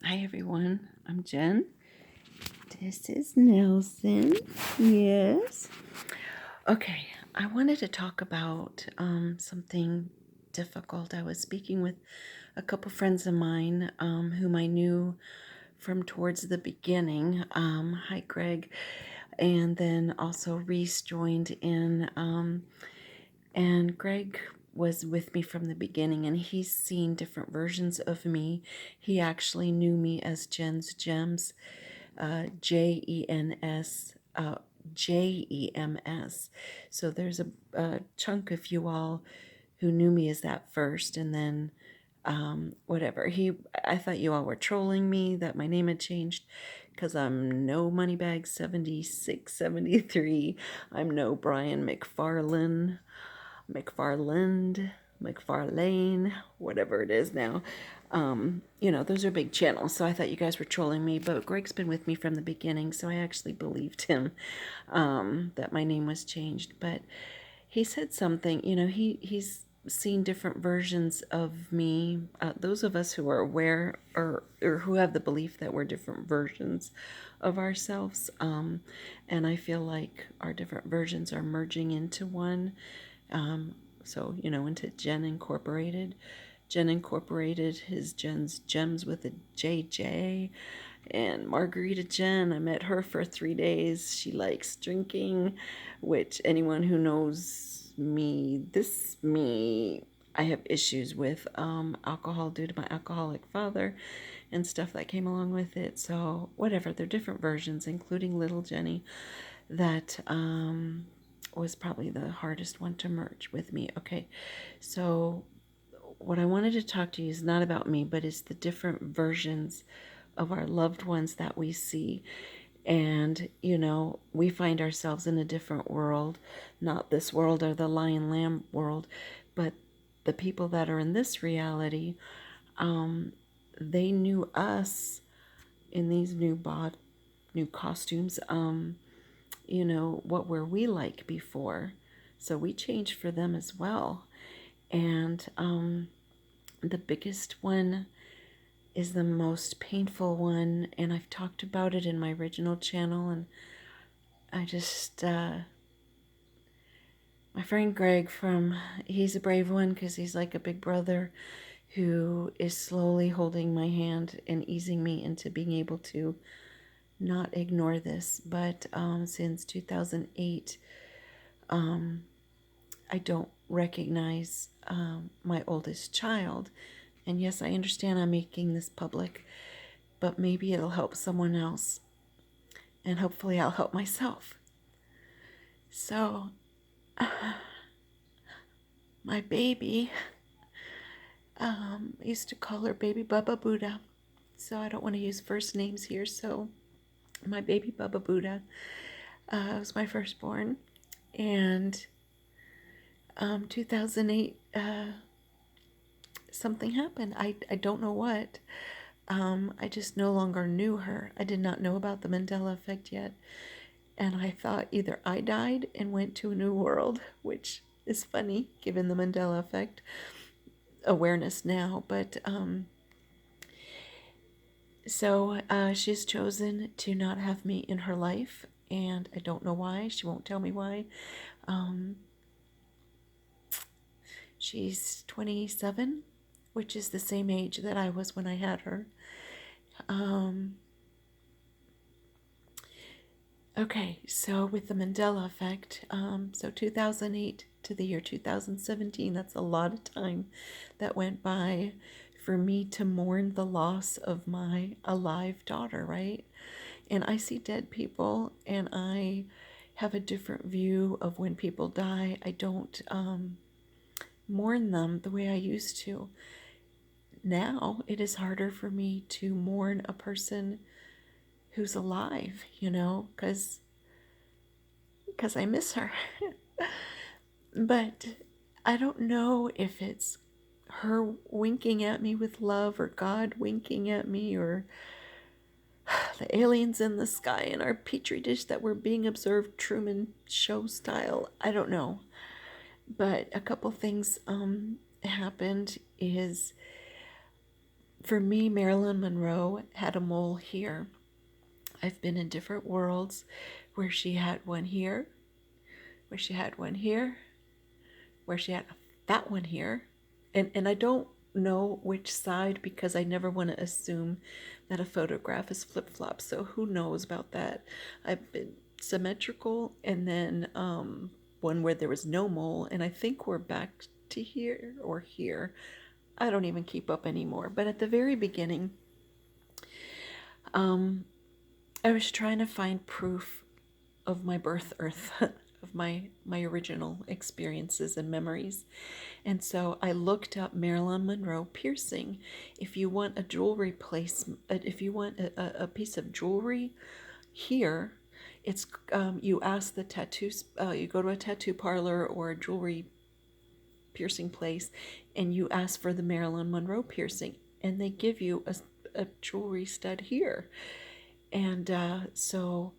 Hi everyone, I'm Jen. This is Nelson. Yes. Okay, I wanted to talk about something difficult. I was speaking with a couple friends of mine whom I knew from towards the beginning. Hi, Greg. And then also Reese joined in. And Greg was with me from the beginning, and he's seen different versions of me. He actually knew me as Jen's Gems, Jens, Jems. So there's a chunk of you all who knew me as that first, and then whatever. I thought you all were trolling me that my name had changed because I'm no Moneybag 76, 73. I'm no Brian McFarland, McFarlane, whatever it is now. Those are big channels, so I thought you guys were trolling me, but Greg's been with me from the beginning, so I actually believed him that my name was changed. But he said something, he's seen different versions of me. Those of us who are aware or who have the belief that we're different versions of ourselves, and I feel like our different versions are merging into one. Into Jen Incorporated. Jen Incorporated is Jen's Gems with a JJ. And Margarita Jen, I met her for 3 days. She likes drinking, which anyone who knows me, I have issues with alcohol due to my alcoholic father and stuff that came along with it. So, whatever, they're different versions, including Little Jenny, that was probably the hardest one to merge with me. Okay, so what I wanted to talk to you is not about me, but it's the different versions of our loved ones that we see. And, we find ourselves in a different world, not this world or the lion lamb world, but the people that are in this reality, they knew us in these new costumes. What were we like before? So we changed for them as well. And the biggest one is the most painful one, and I've talked about it in my original channel, and I just, my friend Greg he's a brave one because he's like a big brother who is slowly holding my hand and easing me into being able to not ignore this. But since 2008, I don't recognize my oldest child. And yes, I understand I'm making this public, but maybe it'll help someone else. And hopefully I'll help myself. So, my baby, I used to call her baby Bubba Buddha. So I don't want to use first names here. So my baby Bubba Buddha was my firstborn. And 2008, something happened. I don't know what. I just no longer knew her. I did not know about the Mandela effect yet. And I thought either I died and went to a new world, which is funny given the Mandela effect awareness now. But she's chosen to not have me in her life. And I don't know why. She won't tell me why. She's 27, which is the same age that I was when I had her. Okay, so with the Mandela effect, so 2008 to the year 2017, that's a lot of time that went by for me to mourn the loss of my alive daughter, right? And I see dead people, and I have a different view of when people die. I don't mourn them the way I used to. Now it is harder for me to mourn a person who's alive, because I miss her. But I don't know if it's her winking at me with love or God winking at me or the aliens in the sky in our petri dish that were being observed Truman Show style. I don't know. But a couple things happened is For me, Marilyn Monroe had a mole here. I've been in different worlds where she had one here, where she had one here, where she had that one here. And I don't know which side because I never want to assume that a photograph is flip flop. So who knows about that? I've been symmetrical and then one where there was no mole. And I think we're back to here or here. I don't even keep up anymore. But at the very beginning, I was trying to find proof of my birth earth, of my original experiences and memories. And so I looked up Marilyn Monroe piercing. If you want a jewelry place, if you want a piece of jewelry here, it's you ask the tattoos. You go to a tattoo parlor or a jewelry piercing place, and you ask for the Marilyn Monroe piercing, and they give you a jewelry stud here. And so,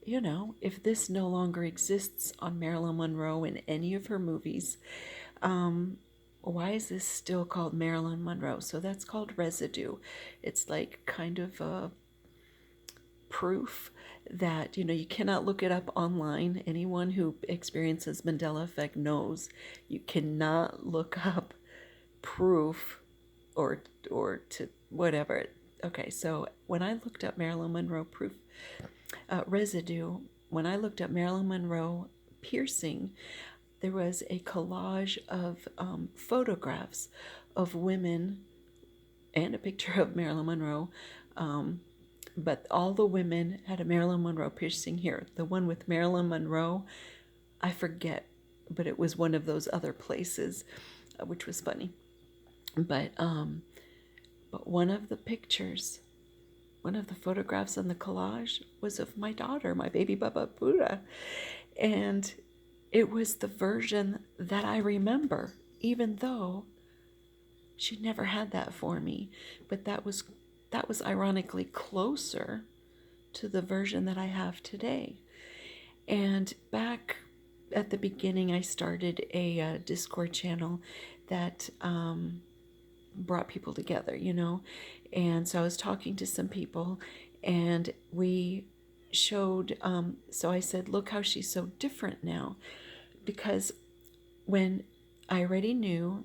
you know, if this no longer exists on Marilyn Monroe in any of her movies, why is this still called Marilyn Monroe? So that's called residue. It's like kind of a proof that, you know, you cannot look it up online. Anyone who experiences Mandela effect knows you cannot look up proof or to whatever. Okay, so when I looked up Marilyn Monroe proof residue, when I looked up Marilyn Monroe piercing, there was a collage of photographs of women and a picture of Marilyn Monroe. But all the women had a Marilyn Monroe piercing here. The one with Marilyn Monroe, I forget, but it was one of those other places, which was funny. But one of the pictures, one of the photographs on the collage was of my daughter, my baby Bubba Buddha. And it was the version that I remember, even though she never had that for me. But that was ironically closer to the version that I have today. And back at the beginning, I started a Discord channel that brought people together, you know. And so I was talking to some people, and we showed, so I said, look how she's so different now. Because when I already knew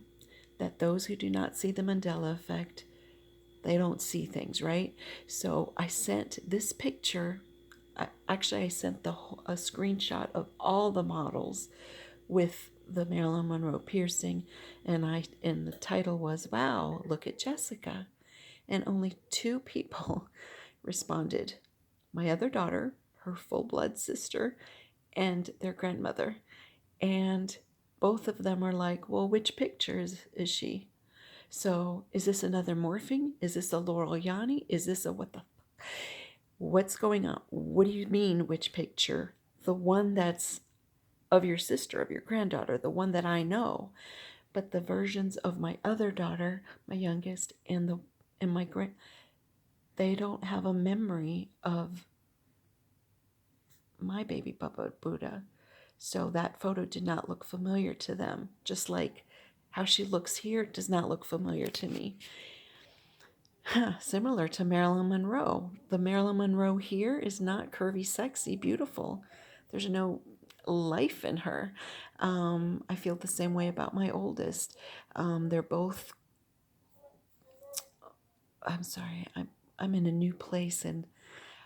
that those who do not see the Mandela effect, they don't see things, right? So I sent this picture. I sent a screenshot of all the models with the Marilyn Monroe piercing, and the title was, "Wow, look at Jessica." And only 2 people responded: my other daughter, her full-blood sister, and their grandmother. And both of them are like, well, which picture is she? So is this another morphing? Is this a Laurel Yanni? Is this a what's going on? What do you mean, which picture? The one that's of your sister, of your granddaughter, the one that I know. But the versions of my other daughter, my youngest, and my they don't have a memory of my baby Bubba Buddha. So that photo did not look familiar to them, just like how she looks here does not look familiar to me. Similar to Marilyn Monroe. The Marilyn Monroe here is not curvy, sexy, beautiful. There's no life in her. I feel the same way about my oldest. They're both. I'm sorry. I'm in a new place and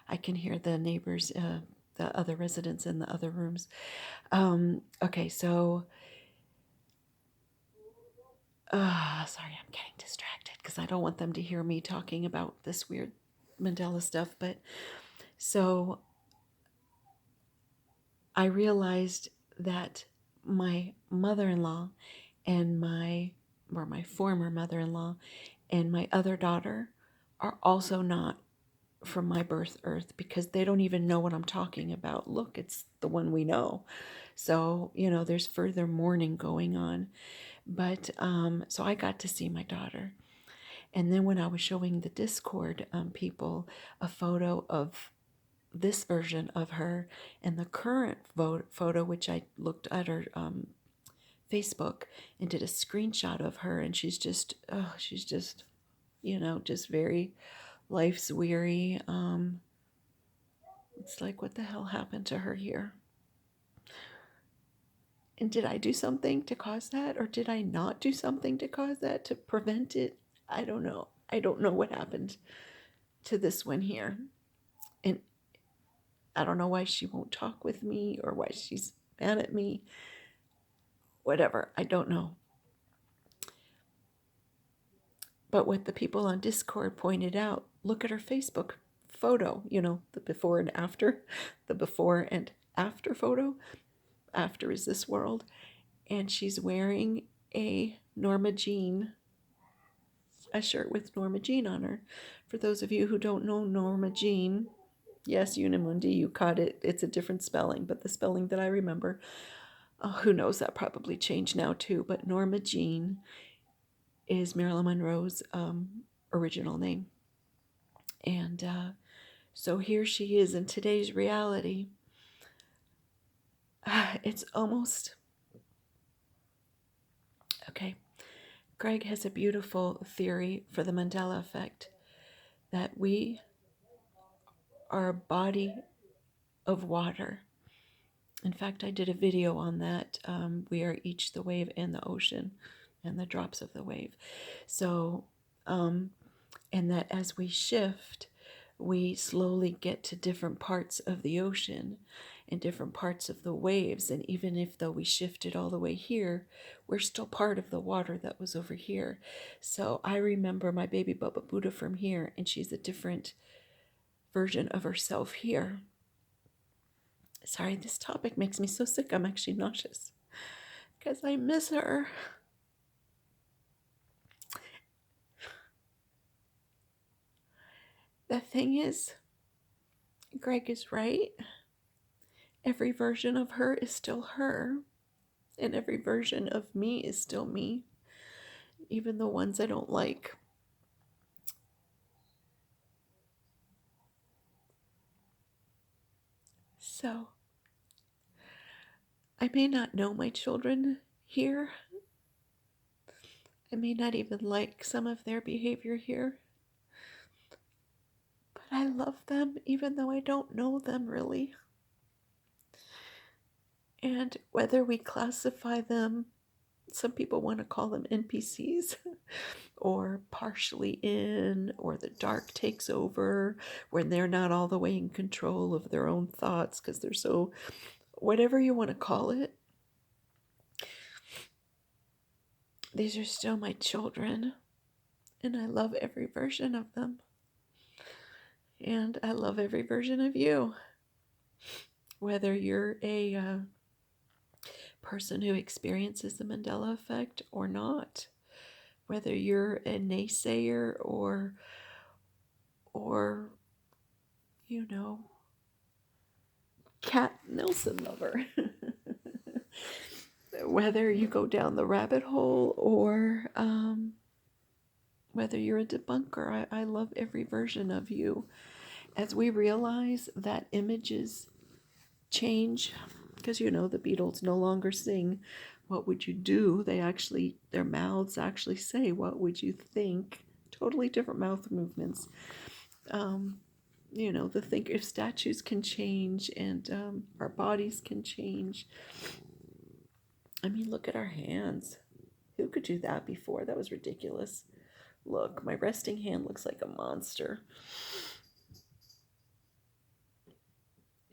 I can hear the neighbors, the other residents in the other rooms. Okay, so. Sorry, I'm getting distracted because I don't want them to hear me talking about this weird Mandela stuff. But so I realized that my mother-in-law and my former mother-in-law and my other daughter are also not from my birth earth because they don't even know what I'm talking about. Look, it's the one we know. So, you know, there's further mourning going on. But so I got to see my daughter. And then when I was showing the Discord people a photo of this version of her and the current photo, which I looked at her Facebook and did a screenshot of her, and she's just just very life's weary. It's like, what the hell happened to her here? And did I do something to cause that? Or did I not do something to cause that, to prevent it? I don't know. I don't know what happened to this one here. And I don't know why she won't talk with me or why she's mad at me. Whatever. I don't know. But what the people on Discord pointed out, look at her Facebook photo, the before and after, the before and after photo. After is this world. And she's wearing a shirt with Norma Jean on her. For those of you who don't know Norma Jean, yes, Unimundi, you caught it. It's a different spelling, but the spelling that I remember, who knows, that probably changed now too. But Norma Jean is Marilyn Monroe's original name. And so here she is in today's reality. It's almost... Okay. Greg has a beautiful theory for the Mandela effect, that we are a body of water. In fact, I did a video on that. We are each the wave and the ocean and the drops of the wave. So, and that as we shift, we slowly get to different parts of the ocean and different parts of the waves. And even if though we shifted all the way here, we're still part of the water that was over here. So I remember my baby Bubba Buddha from here, and she's a different version of herself here. Sorry, this topic makes me so sick. I'm actually nauseous because I miss her. The thing is, Greg is right. Every version of her is still her, and every version of me is still me, even the ones I don't like. So, I may not know my children here. I may not even like some of their behavior here. But I love them even though I don't know them really. And whether we classify them, some people want to call them NPCs, or partially in, or the dark takes over when they're not all the way in control of their own thoughts because they're so, whatever you want to call it. These are still my children, and I love every version of them. And I love every version of you. Whether you're a person who experiences the Mandela effect or not, whether you're a naysayer or Cat Nelson lover, whether you go down the rabbit hole or whether you're a debunker, I love every version of you. As we realize that images change, because the Beatles no longer sing "What would you do?" Their mouths actually say "What would you think?" Totally different mouth movements. If statues can change and our bodies can change. I mean, look at our hands. Who could do that before? That was ridiculous. Look, my resting hand looks like a monster.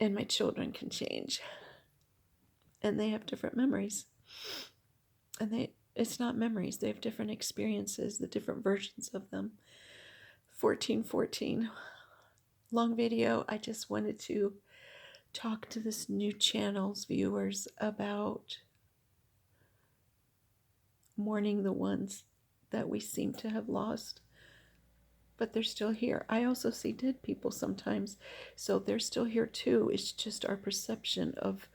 And my children can change. And they have different memories. And it's not memories. They have different experiences, the different versions of them. 1414. Long video. I just wanted to talk to this new channel's viewers about mourning the ones that we seem to have lost. But they're still here. I also see dead people sometimes. So they're still here too. It's just our perception of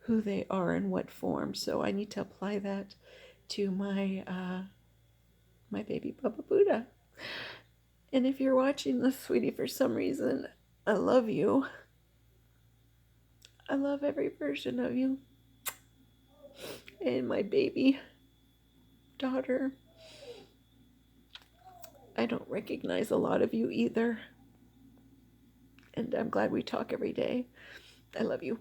who they are in what form. So I need to apply that to my baby Bubba Buddha. And if you're watching this, sweetie, for some reason, I love you. I love every version of you. And my baby daughter. I don't recognize a lot of you either. And I'm glad we talk every day. I love you.